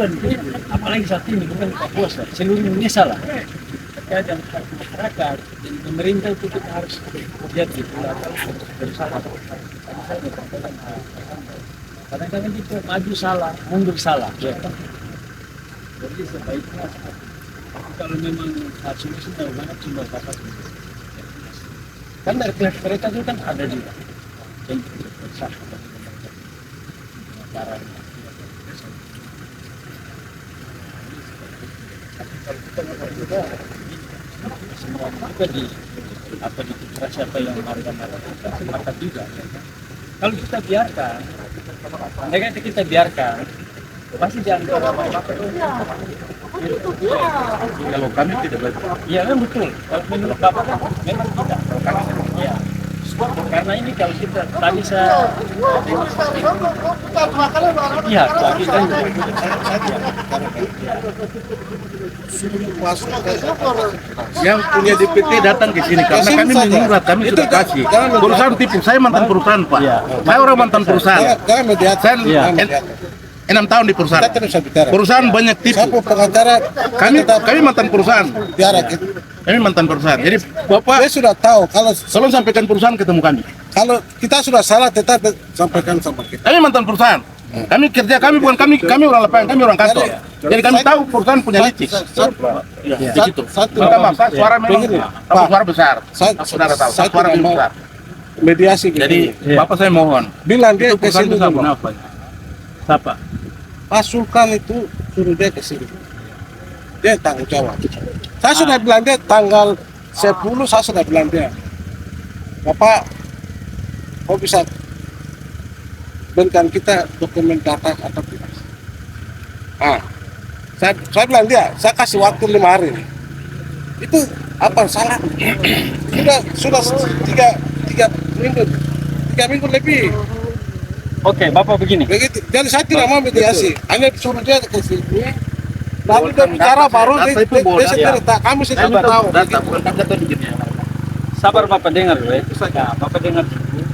kemajuan, apalagi saat ini bukan Papua, seluruh Indonesia lah. Ya, dan masyarakat dan pemerintah itu kita harus lihat gitu lah, bersama. Kadang-kadang itu maju salah, mundur salah. Ya kan? Jadi sebaiknya kalau memang solusi bagaimana coba dapat kan dari pihak mereka itu kan ada juga yang bersah caranya. Kalau kita nggak juga semua juga di apa di siapa yang marah juga. Ya kan? Kalau kita biarkan, mereka kita biarkan pasti jangan Kalau kami tidak betul. iya kan betul. Kalau menurut Bapak kan memang tidak. Iya. Karena ini kalau kita tadi saya iya lagi kan Yang punya DPT datang ke sini karena kami menyurat, kami sudah kasih. Perusahaan tipu, saya mantan perusahaan Pak. Saya orang mantan perusahaan. Saya 6 tahun di perusahaan. Perusahaan banyak tipu. Kami mantan perusahaan. Kami mantan perusahaan. Jadi Bapak Saya sudah tahu kalau tolong sampaikan perusahaan ketemu kami. kalau kita sudah salah tetap sampaikan sama kita. Kami mantan perusahaan. Kami kerja, kami bukan kami orang lapangan, kami orang kantor. Jadi kami tahu perusahaan punya licis. Begitu. Minta maaf, suara memang suara besar. Saudara tahu, suara memang besar. Mediasi gitu. Jadi Bapak saya mohon. Bilang dia ke Perusahaan sini besar dulu. kenapa? siapa? Pak Sulkan itu suruh dia ke sini. Dia tanggung jawab. Saya sudah bilang dia tanggal 10 saya sudah bilang dia. Bapak, kau bisa berikan kita dokumen data atau tidak? Saya bilang dia, saya kasih waktu 5 hari. Itu apa salah? Sudah tiga minggu lebih. Oke, Bapak begini. Begitu. Jadi saya tidak mau mediasi. Hanya suruh dia ke sini. Lalu dia bicara baru dia cerita. Kami sudah tahu. Data bukan data begini. Sabar Bapak dengar dulu ya. Ya, Bapak dengar dulu.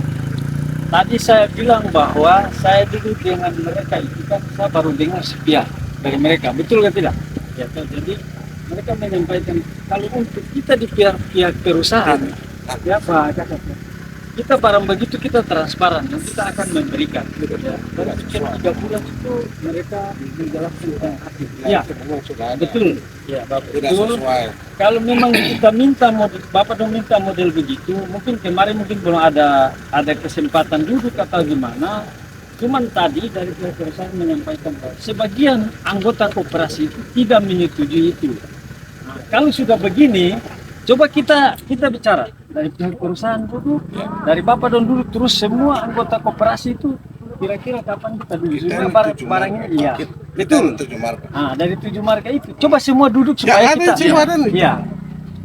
Tadi saya bilang bahwa saya duduk dengan mereka itu kan saya baru dengar sepihak dari mereka. Betul kan tidak? Ya, jadi mereka menyampaikan kalau untuk kita di pihak perusahaan, ya Pak, kita barang begitu kita transparan dan kita akan memberikan. Ya. Dan sekian 3 bulan itu mereka menjelaskan tentang aktif. Ya, betul. Ya, Bapak. Tidak Betul. sesuai. Kalau memang kita minta model, Bapak dong minta model begitu, mungkin kemarin mungkin belum ada kesempatan duduk atau gimana. Cuman tadi dari pihak perusahaan menyampaikan bahwa sebagian anggota koperasi itu tidak menyetujui itu. Nah, kalau sudah begini, coba kita bicara dari pihak perusahaan dulu, dari Bapak dong dulu, terus semua anggota koperasi itu kira-kira kapan kita duduk? Sudah barang ini, iya. Betul 7 marka. Nah, dari 7 marka itu, coba semua duduk supaya ada kita. semua ada nih. Iya.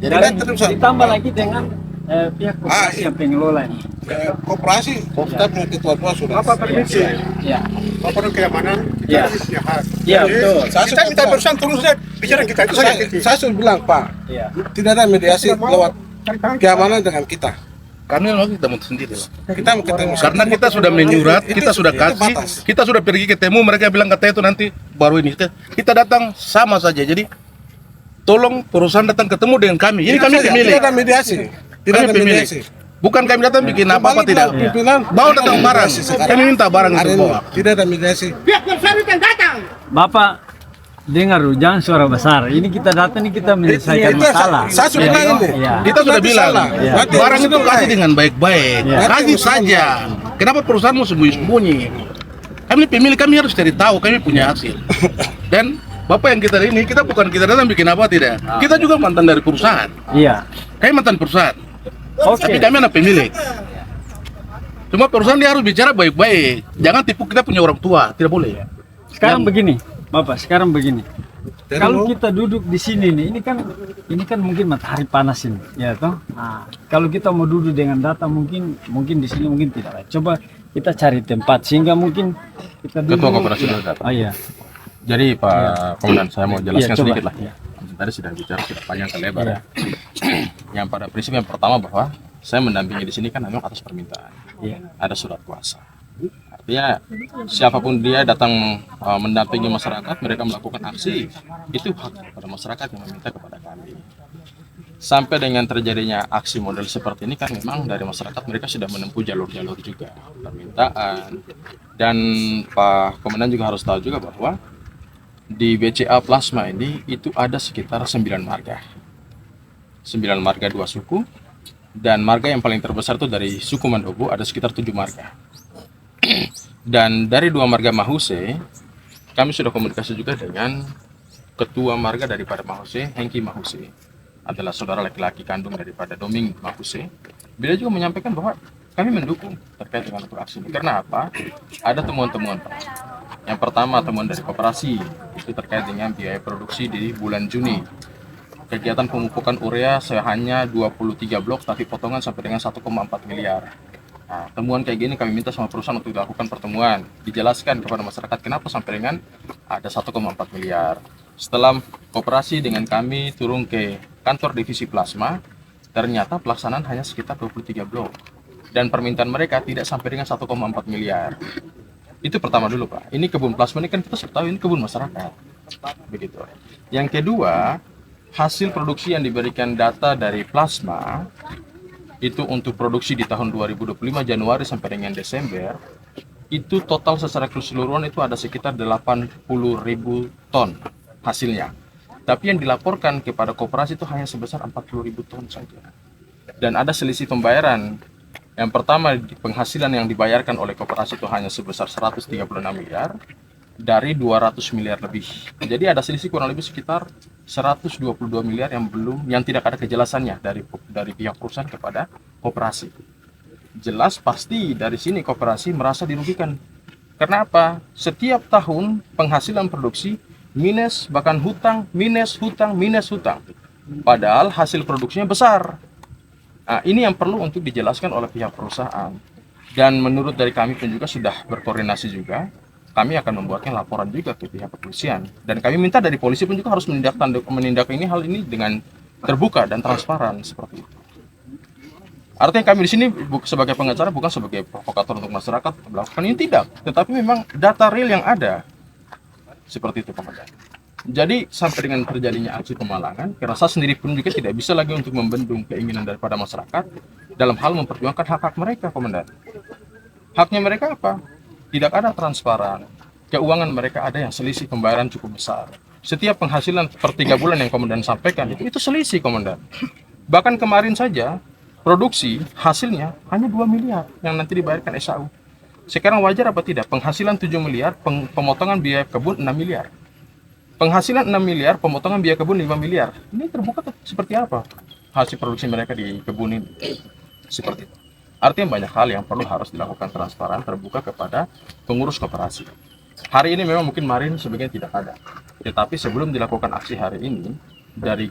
Jadi Dan kan terus ditambah lagi dengan pihak koperasi yang pengelola ini. koperasi, kita punya ketua-ketua sudah. Apa permisi? Iya. Apa keamanan? Iya. Iya, betul. Kita minta perusahaan turun saja bicara kita itu saja. Saya sudah bilang Pak, Iya. tidak ada mediasi lewat keamanan dengan kita. Kami memang kita mau sendiri. Kita mau ketemu. Karena kita sudah menyurat, Itu- kita sudah itu kasih, batas. kita sudah pergi ketemu, mereka bilang katanya itu nanti baru ini. Kita datang sama saja. Jadi tolong perusahaan datang ketemu dengan kami. Ini kami pemilik. Tidak ada mediasi. Tidak Kami ada pemilik. mediasi. Bukan kami datang bikin apa-apa Kembali tidak. ke pimpinan. Bawa datang barang. Kami minta barang Hari itu ini bawa. tidak ada mediasi. Bapak dengar dulu, jangan suara besar. Ini kita datang ini kita menyelesaikan Itu masalah. saya sudah bilang ini. Iya. Kita sudah Nanti bilang, salah. Iya. Nanti barang harus itu selesai. kasih dengan baik-baik. Iya. Kasih saja. Kenapa perusahaan mau sembunyi-sembunyi? Kami pemilik, kami harus cari tahu, kami punya hasil. Dan Bapak yang kita ini, kita bukan kita datang bikin apa tidak. Kita juga mantan dari perusahaan. Iya. Kami mantan perusahaan. Oke. Tapi kami anak pemilik. Cuma perusahaan dia harus bicara baik-baik. Jangan tipu kita punya orang tua, tidak boleh. Sekarang begini, Bapak, sekarang begini. Dan Kalau lo- kita duduk di sini nih, ini kan mungkin matahari panas ini, ya toh. Nah, kalau kita mau duduk dengan data mungkin di sini mungkin tidak. Coba kita cari tempat sehingga mungkin kita duduk. Ketua Koperasi sudah datang. Oh iya. Jadi Pak Komandan, saya mau jelaskan Iya, coba. sedikit lah. Iya. Tadi sudah bicara sudah panjang ke lebar. Iya. Yang pada prinsip yang pertama bahwa saya mendampingi di sini kan memang atas permintaan. Iya. Ada surat kuasa. Artinya siapapun dia datang mendampingi masyarakat, mereka melakukan aksi, itu hak pada masyarakat yang meminta kepada kami. Sampai dengan terjadinya aksi model seperti ini kan memang dari masyarakat mereka sudah menempuh jalur-jalur juga permintaan. Dan Pak Komandan juga harus tahu juga bahwa di BCA Plasma ini itu ada sekitar 9 marga. 9 marga 2 suku, dan marga yang paling terbesar itu dari suku Mandobo ada sekitar 7 marga. Dan dari 2 marga Mahuse, kami sudah komunikasi juga dengan ketua marga daripada Mahuse, Hengki Mahuse, adalah saudara laki-laki kandung daripada Doming Mahuse. Beliau juga menyampaikan bahwa kami mendukung terkait dengan untuk aksi ini. Karena apa? Ada temuan-temuan, Pak. Yang pertama, temuan dari koperasi itu terkait dengan biaya produksi di bulan Juni. Kegiatan pemupukan urea hanya 23 blok, tapi potongan sampai dengan 1,4 miliar. Nah, temuan kayak gini kami minta sama perusahaan untuk dilakukan pertemuan, dijelaskan kepada masyarakat kenapa sampai dengan ada 1,4 miliar. Setelah koperasi dengan kami turun ke kantor divisi plasma, ternyata pelaksanaan hanya sekitar 23 blok. Dan permintaan mereka tidak sampai dengan 1,4 miliar. Itu pertama dulu, Pak. Ini kebun plasma ini kan kita sudah tahu ini kebun masyarakat. Begitu. Yang kedua, hasil produksi yang diberikan data dari plasma itu untuk produksi di tahun 2025 Januari sampai dengan Desember, itu total secara keseluruhan itu ada sekitar 80.000 ton hasilnya. Tapi yang dilaporkan kepada koperasi itu hanya sebesar 40.000 ton saja. Dan ada selisih pembayaran. Yang pertama, penghasilan yang dibayarkan oleh koperasi itu hanya sebesar 136 miliar dari 200 miliar lebih. Jadi ada selisih kurang lebih sekitar 122 miliar yang tidak ada kejelasannya dari pihak perusahaan kepada koperasi. Jelas pasti dari sini koperasi merasa dirugikan. Karena apa? Setiap tahun penghasilan produksi minus, bahkan hutang, minus hutang, minus hutang. Padahal hasil produksinya besar. Nah, ini yang perlu untuk dijelaskan oleh pihak perusahaan. Dan menurut dari kami pun juga sudah berkoordinasi juga, kami akan membuatkan laporan juga ke pihak kepolisian. Dan kami minta dari polisi pun juga harus menindak hal ini dengan terbuka dan transparan seperti itu. Artinya kami di sini sebagai pengacara bukan sebagai provokator untuk masyarakat melakukan ini, tidak. Tetapi memang data real yang ada seperti itu, Komandan. Jadi sampai dengan terjadinya aksi pemalangan, Kerasa sendiri pun juga tidak bisa lagi untuk membendung keinginan daripada masyarakat dalam hal memperjuangkan hak-hak mereka, Komandan. Haknya mereka apa? Tidak ada transparan. Keuangan mereka ada yang selisih pembayaran cukup besar. Setiap penghasilan per 3 bulan yang Komandan sampaikan itu selisih, Komandan. Bahkan kemarin saja produksi hasilnya hanya 2 miliar yang nanti dibayarkan SAU. Sekarang wajar apa tidak? Penghasilan 7 miliar, pemotongan biaya kebun 6 miliar. Penghasilan 6 miliar, pemotongan biaya kebun 5 miliar. Ini terbuka seperti apa hasil produksi mereka di kebun ini? Seperti itu. Artinya banyak hal yang perlu harus dilakukan transparan, terbuka kepada pengurus koperasi. Hari ini memang mungkin kemarin sebagian tidak ada. Tetapi sebelum dilakukan aksi hari ini, dari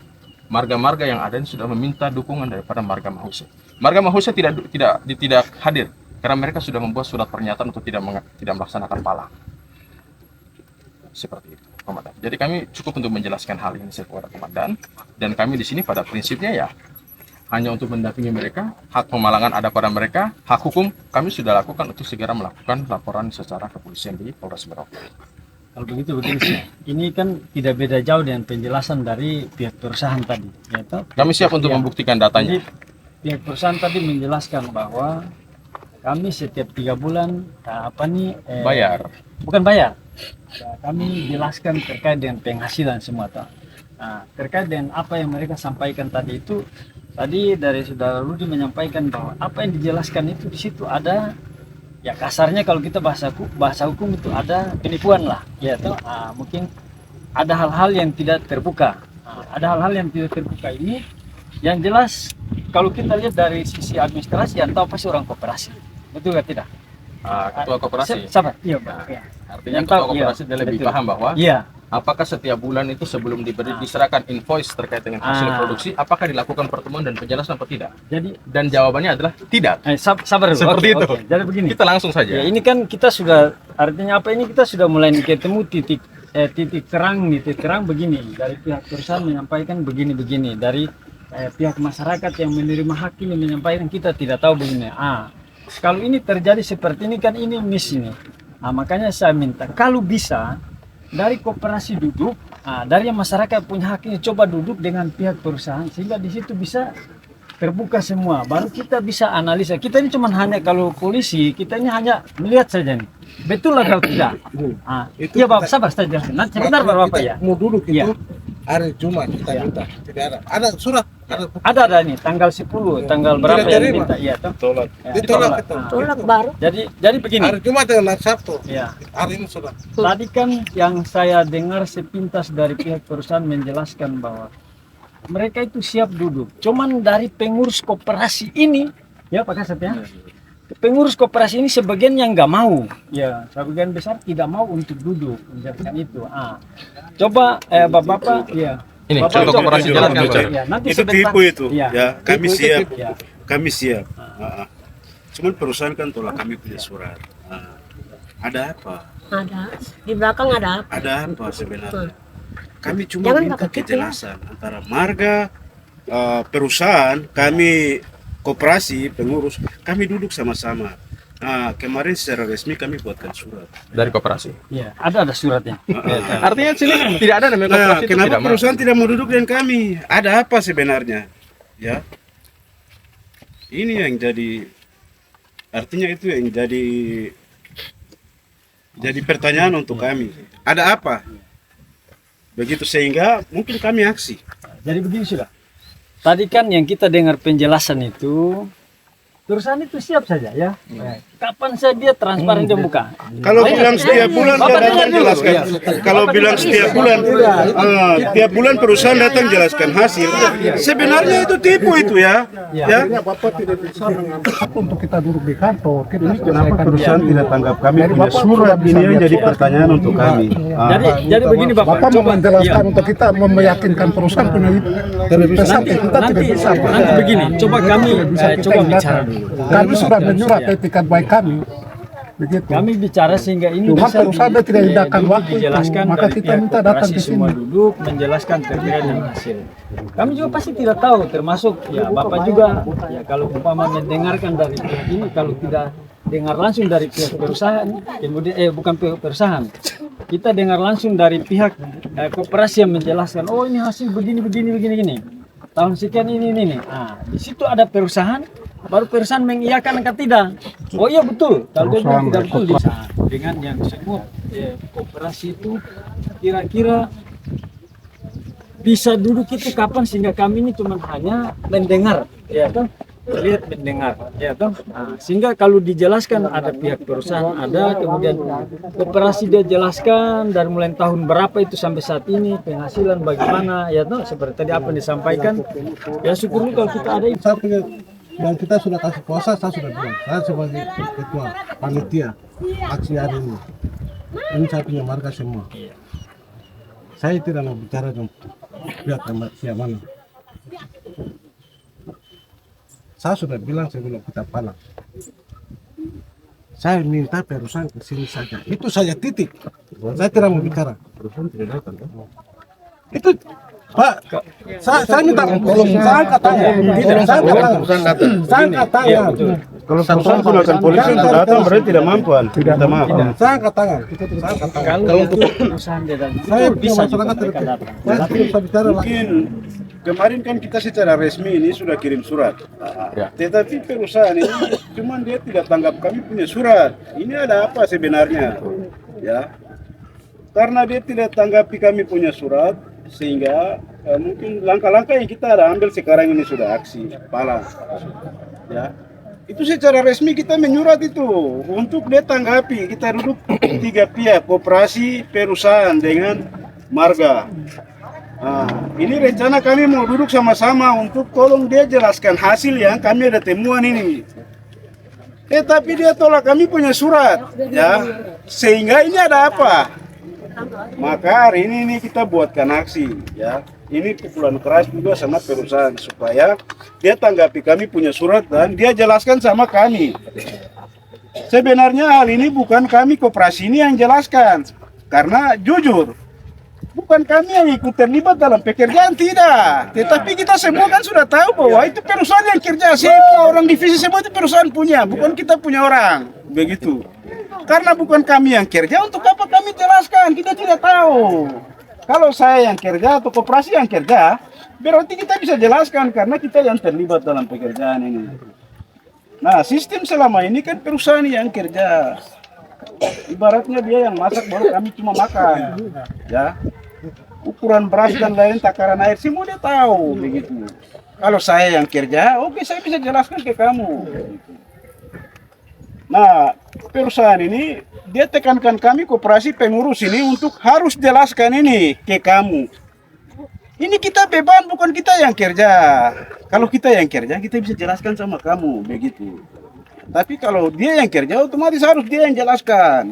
marga-marga yang ada sudah meminta dukungan daripada marga Mahuse. Marga Mahuse tidak hadir karena mereka sudah membuat surat pernyataan untuk tidak melaksanakan palang. Seperti itu, Komandan. Jadi kami cukup untuk menjelaskan hal ini kepada Komandan, dan kami di sini pada prinsipnya ya hanya untuk mendampingi mereka. Hak pemalangan ada pada mereka, hak hukum kami sudah lakukan untuk segera melakukan laporan secara kepolisian di Polres Merauke. Kalau begitu begini sih, ini kan tidak beda jauh dengan penjelasan dari pihak perusahaan tadi. Yaitu, Kami siap untuk membuktikan datanya. Jadi, pihak perusahaan tadi menjelaskan bahwa kami setiap 3 bulan Bayar. Bukan bayar. Ya, kami jelaskan terkait dengan penghasilan semua. Nah, terkait dengan apa yang mereka sampaikan tadi itu, tadi dari saudara Rudi menyampaikan bahwa apa yang dijelaskan itu di situ ada, ya kasarnya kalau kita bahasa hukum itu ada penipuan lah, ya toh. Mungkin ada hal-hal yang tidak terbuka. Ada hal-hal yang tidak terbuka ini, yang jelas kalau kita lihat dari sisi administrasi yang tahu pasti orang koperasi, betul nggak tidak? Ketua koperasi. Sabar, iya Pak. Ya. Artinya Yang ketua tahu, koperasi iya, dia lebih betul. paham bahwa Iya. apakah setiap bulan itu sebelum diserahkan invoice terkait dengan hasil produksi, apakah dilakukan pertemuan dan penjelasan atau tidak? Jadi Dan jawabannya adalah tidak. sabar dulu. Seperti Oke, itu. oke. Jadi begini. Kita langsung saja. Ya, ini kan kita sudah, artinya apa ini, kita sudah mulai ketemu titik terang begini. Dari pihak perusahaan menyampaikan begini-begini. Dari pihak masyarakat yang menerima hak ini menyampaikan kita tidak tahu begini. kalau ini terjadi seperti ini kan ini miss ini. Nah, makanya saya minta kalau bisa dari koperasi duduk, dari yang masyarakat punya haknya coba duduk dengan pihak perusahaan sehingga di situ bisa terbuka semua. Baru kita bisa analisa. Kita ini cuma hanya kalau polisi kita ini hanya melihat saja nih. Betul atau tidak? Iya Bapak, sabar saja. Nanti sebentar Bapak ya. Mau duduk itu Iya. hari Jumat kita minta. Tidak ada. Ada surat. Ada nih tanggal 10, tanggal berapa Tidak yang terima. minta? Iya toh. Tolak. Ya, Ditolak. Tolak baru. Jadi begini. Hari Jumat dengan hari Sabtu. Ya. Hari ini sudah. Tadi kan yang saya dengar sepintas dari pihak perusahaan menjelaskan bahwa mereka itu siap duduk. Cuman dari pengurus koperasi ini, ya Pak Kasat ya, pengurus koperasi ini sebagian yang nggak mau, ya sebagian besar tidak mau untuk duduk menjelaskan itu. Coba bapak-bapak, ya. Ini Bapak contoh coba koperasi jelaskan, jalan bicara. ya, nanti Itu sebentar. tipu itu. Ya. Ya, kami Tipu itu siap. tipu. Ya. Kami siap. Cuman perusahaan kan tolak kami punya surat. Ada apa? Ada. Di belakang ada apa? Ada apa sebenarnya? Kami cuma Jangan minta pakai tipu ya. kejelasan antara marga, perusahaan, kami koperasi, pengurus, kami duduk sama-sama. Kemarin secara resmi kami buatkan surat. Dari koperasi. Ya, ada suratnya. Artinya sini tidak ada namanya Nah, koperasi itu kenapa tidak mau. perusahaan tidak mau duduk dengan kami? Ada apa sebenarnya? Ya, ini yang jadi, artinya itu yang jadi pertanyaan untuk kami. Ada apa? Begitu sehingga mungkin kami aksi. Jadi begini sudah. Tadi kan yang kita dengar penjelasan itu, perusahaan itu siap saja ya. Kapan saja dia transparan dia buka. Kalau bilang setiap bulan dia Bapak datang dengar dulu. jelaskan. Kalau bilang setiap bulan perusahaan datang jelaskan hasil. Sebenarnya itu tipu itu ya. Ya. Bapak tidak bisa mengambil hak untuk kita duduk di kantor. Kita Kenapa perusahaan tidak tanggap kami punya surat ini yang jadi pertanyaan untuk kami. Jadi begini Bapak. Bapak mau menjelaskan Iya. untuk kita meyakinkan perusahaan punya pesan kita Nanti tidak bisa. begini. Coba kami coba bicara dulu. Kami sudah menyurat etikat baik kami. Begitu. Kami bicara sehingga ini Cuma bisa perusahaan tidak hidangkan waktu itu, dijelaskan maka dari kita pihak minta datang koperasi ke semua sini. duduk menjelaskan terkait dengan hasil. Kami juga pasti tidak tahu, termasuk ya Bapak juga ya kalau umpama mendengarkan dari pihak ini, kalau tidak dengar langsung dari pihak perusahaan, kemudian bukan pihak perusahaan, kita dengar langsung dari pihak koperasi yang menjelaskan, oh ini hasil begini. Tahun sekian ini. Di situ ada perusahaan, baru perusahaan mengiyakan atau tidak. Oh iya betul, kalau dia bilang tidak betul dengan yang disebut koperasi itu kira-kira bisa duduk itu kapan sehingga kami ini cuma hanya mendengar, ya kan? Lihat mendengar, ya kan? Sehingga kalau dijelaskan ada pihak perusahaan ada, kemudian koperasi dia jelaskan dari mulai tahun berapa itu sampai saat ini penghasilan bagaimana, ya kan? Seperti tadi apa yang disampaikan, ya syukurnya kalau kita ada itu. Saya punya dan kita sudah kasih kuasa, saya sudah bilang saya sebagai ketua panitia aksi hari ini saya punya marga semua. Saya tidak mau bicara dengan pihak siapa mana. Saya sudah bilang sebelum kita palang, saya minta perusahaan ke sini saja, itu saja titik. Saya tidak mau bicara. Perusahaan tidak datang kan? Itu Pak, saya minta saya angkat tangan. Saya angkat tangan. Kalau perusahaan gunakan polisi untuk datang berarti tidak mampuan. Tidak mampu. Saya angkat tangan. Kalau untuk perusahaan dia dan Saya punya bisa juga masyarakat mereka terdekat. datang. Saya tidak bisa bicara lagi. Mungkin kemarin kan kita secara resmi ini sudah kirim surat. Tetapi perusahaan ini cuman dia tidak tanggap kami punya surat. Ini ada apa sebenarnya? Ya. Karena dia tidak tanggapi kami punya surat, sehingga mungkin langkah-langkah yang kita ada ambil sekarang ini sudah aksi palang. Ya. Itu secara resmi kita menyurat itu untuk dia tanggapi. Kita duduk tiga pihak, koperasi, perusahaan dengan marga. Ini rencana kami mau duduk sama-sama untuk tolong dia jelaskan hasil yang kami ada temuan ini. Tapi dia tolak kami punya surat, ya. Sehingga ini ada apa? Maka hari ini kita buatkan aksi, ya. Ini pukulan keras juga sama perusahaan supaya dia tanggapi kami punya surat dan dia jelaskan sama kami. Sebenarnya hal ini bukan kami koperasi ini yang jelaskan, karena jujur bukan kami yang ikut terlibat dalam pekerjaan, tidak. Tetapi kita semua kan sudah tahu bahwa itu perusahaan yang kerja, semua orang divisi semua itu perusahaan punya, bukan kita punya orang, begitu. Karena bukan kami yang kerja, untuk apa kami jelaskan? Kita tidak tahu. Kalau saya yang kerja atau koperasi yang kerja, berarti kita bisa jelaskan karena kita yang terlibat dalam pekerjaan ini. Nah, sistem selama ini kan perusahaan yang kerja. Ibaratnya dia yang masak baru kami cuma makan. Ya. Ukuran beras dan lain takaran air semua dia tahu begitu. Kalau saya yang kerja, oke saya bisa jelaskan ke kamu. Nah, perusahaan ini dia tekankan kami koperasi pengurus ini untuk harus jelaskan ini ke kamu. Ini kita beban, bukan kita yang kerja. Kalau kita yang kerja, kita bisa jelaskan sama kamu begitu. Tapi kalau dia yang kerja, otomatis harus dia yang jelaskan.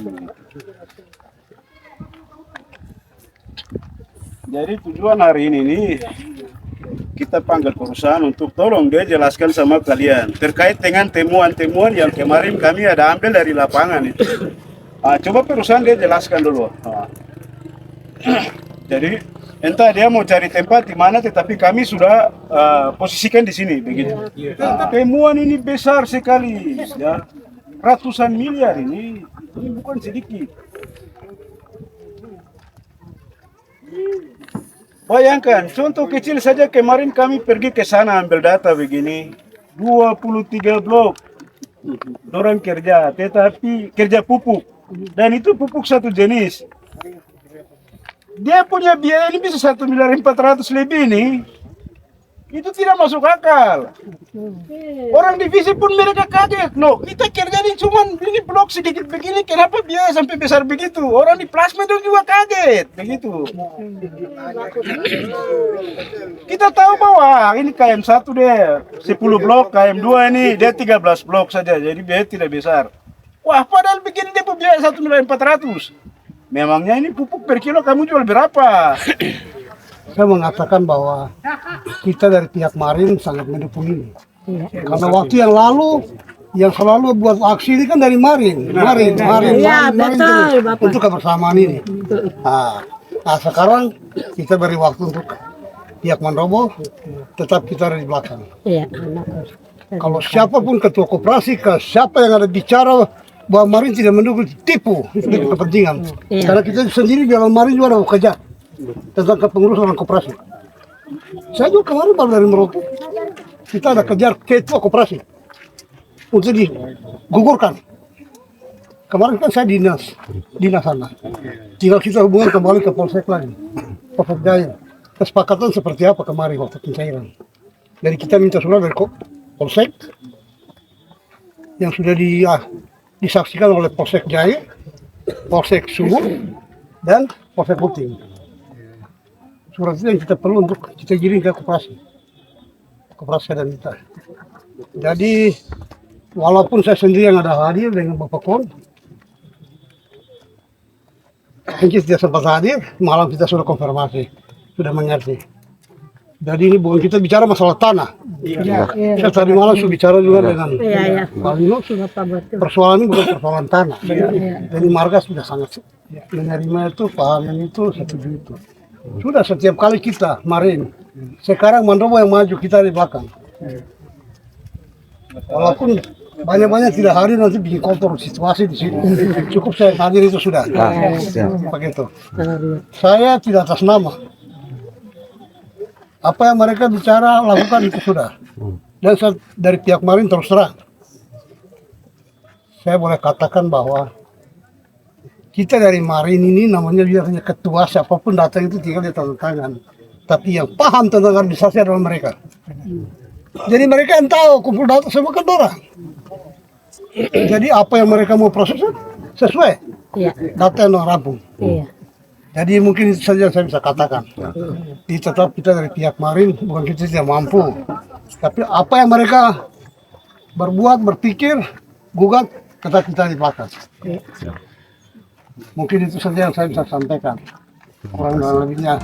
Jadi tujuan hari ini nih, kita panggil perusahaan untuk tolong dia jelaskan sama kalian terkait dengan temuan-temuan yang kemarin kami ada ambil dari lapangan itu. Coba perusahaan dia jelaskan dulu. Jadi entah dia mau cari tempat di mana, tetapi kami sudah posisikan di sini begitu. Temuan ini besar sekali, ya, ratusan miliar ini bukan sedikit. Bayangkan, contoh kecil saja kemarin kami pergi ke sana ambil data begini, 23 blok orang kerja, tetapi kerja pupuk, dan itu pupuk satu jenis. Dia punya biaya ini bisa 1.400.000 lebih nih. Itu tidak masuk akal. Orang divisi pun mereka kaget. Loh, kita kerja ini cuma ini blok sedikit begini, kenapa biaya sampai besar begitu? Orang di plasma itu juga kaget, begitu. Kita tahu bahwa ini KM1 deh, 10 blok, KM2 ini dia 13 blok saja, jadi biaya tidak besar. Wah, padahal begini dia punya biaya 1.400.000. Memangnya ini pupuk per kilo kamu jual berapa? Saya mengatakan bahwa kita dari pihak Marin sangat mendukung ini. Karena waktu yang lalu yang selalu buat aksi ini kan dari Marin. Marin betul, Bapak. untuk kebersamaan ini. Nah, sekarang kita beri waktu untuk pihak Mandrobo, tetap kita ada di belakang. Iya, Kalau siapapun ketua koperasi, siapa yang ada bicara bahwa Marin tidak mendukung, tipu, itu kepentingan. Karena kita sendiri di dalam Marin juga ada kerja tentang kepengurusan koperasi. Saya juga kemarin baru dari Merauke, kita ada kejar ketua koperasi untuk digugurkan. Kemarin kan saya dinas sana. Tinggal kita hubungan kembali ke Polsek lagi, Polsek Jaya. Kesepakatan seperti apa kemarin waktu pencairan. Dari kita minta surat dari Polsek yang sudah disaksikan oleh Polsek Jaya, Polsek Sumur, dan Polsek Puting. Surat itu yang kita perlu untuk kita giring ke koperasi dan kita. Jadi walaupun saya sendiri yang ada hadir dengan Bapak Kon, mungkin tidak sempat hadir, malam kita sudah konfirmasi, sudah mengerti. Jadi ini bukan kita bicara masalah tanah. Saya tadi malam sudah bicara juga dengan Pak Lino. Persoalan ini bukan persoalan tanah. Jadi marga sudah sangat menerima itu, paham itu, setuju itu. Sudah setiap kali kita Marin, sekarang Mandrobo yang maju, kita di belakang. Walaupun banyak-banyak tidak hadir nanti bikin kotor situasi di sini. Cukup saya hadir itu sudah. Begitu. Saya tidak atas nama. Apa yang mereka bicara lakukan itu sudah. Dan dari pihak Marin terus terang, saya boleh katakan bahwa kita dari Marin ini namanya dia hanya ketua, siapapun datang itu tinggal di tanda tangan. Tapi yang paham tentang administrasi adalah mereka. Jadi mereka yang tahu kumpul data semua kan orang. Jadi apa yang mereka mau proses sesuai data yang rampung. Jadi mungkin itu saja yang saya bisa katakan. Jadi tetap kita dari pihak Marin bukan kita tidak mampu. Tapi apa yang mereka berbuat, berpikir, gugat, tetap kita di belakang. Mungkin itu saja yang saya bisa sampaikan. Kurang lebihnya.